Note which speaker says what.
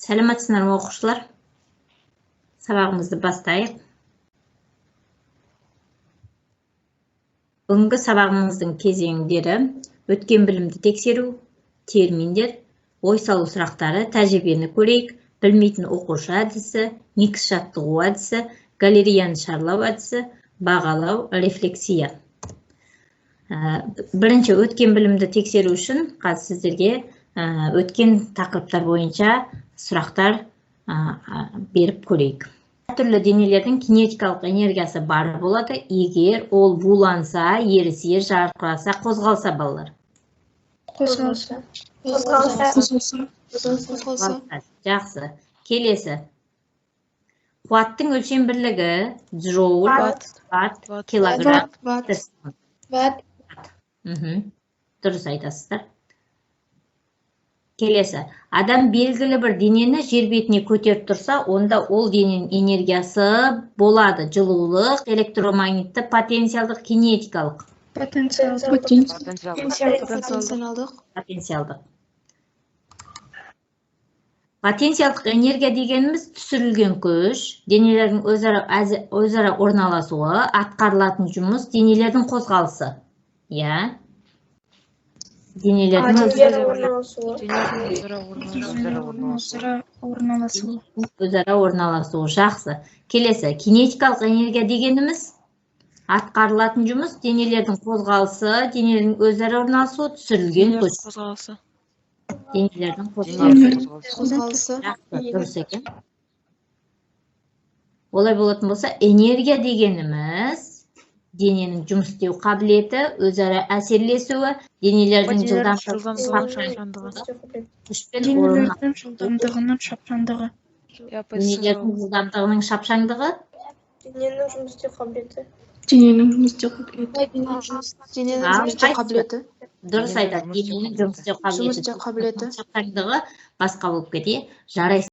Speaker 1: Сәлеметсіздер ме оқушылар? Сабағымызды бастайық. Бүгінгі сабағымыздың кезеңдері өткен білімді тексеру, терминдер, ой салу сұрақтары, тәжірибені көрейік, білмейтін оқушы әдісі, негіз жаттығу әдісі, галереяны шарлау әдісі, бағалау, рефлексия. Бірінші өткен білімді тексеру үшін қазір сіздерге өткен тақырыптар бойынша сұрақтар беріп көрейік. Түрлі денелердің кинетикалық энергиясы бар болады, егер ол буланса, ерісе, жарқыраса, қозғалса балалар.
Speaker 2: Қозғалса.
Speaker 1: Жақсы. Келесі. Қуаттың өлшем бірлігі джоуль, ватт, килограмм,
Speaker 2: Ватт.
Speaker 1: Дұрыс айтасыздар. Келесі. Адам белгілі бір денені жер бетіне көтеріп тұрса, онда ол дененің энергиясы болады. Жылулық, электромагнитті, потенциалдық, кинетикалық. Потенциалдық. Потенциалдық энергия дегеніміз түсірілген күш, денелердің өзара орналасуы, атқарылатын жұмыс, денелердің қозғалысы. Я? Денелердің өзара орналасуы. Жақсы. Келесі. Кинетикалық энергия дегеніміз атқарылатын жұмыс, денелердің қозғалысы, денелердің өзара орналасуы, түсірілген күш. Денелердің қозғалысы. Дұрыс екен. Олай болатын болса, энергия дегеніміз дененің жұмыс істеу қабілеті, өзара әсерлесуі, денелердің
Speaker 2: жылдамдығының шапшаңдығы.
Speaker 1: Денелердің жылдамдығының шапшаңдығы.
Speaker 2: Дененің жұмыс істеу қабілеті.
Speaker 1: Дұрыс айтады. Дененің жұмыс істеу қабілеті. Шапшаңдығы басқа болып кетеді. Жарайсыз.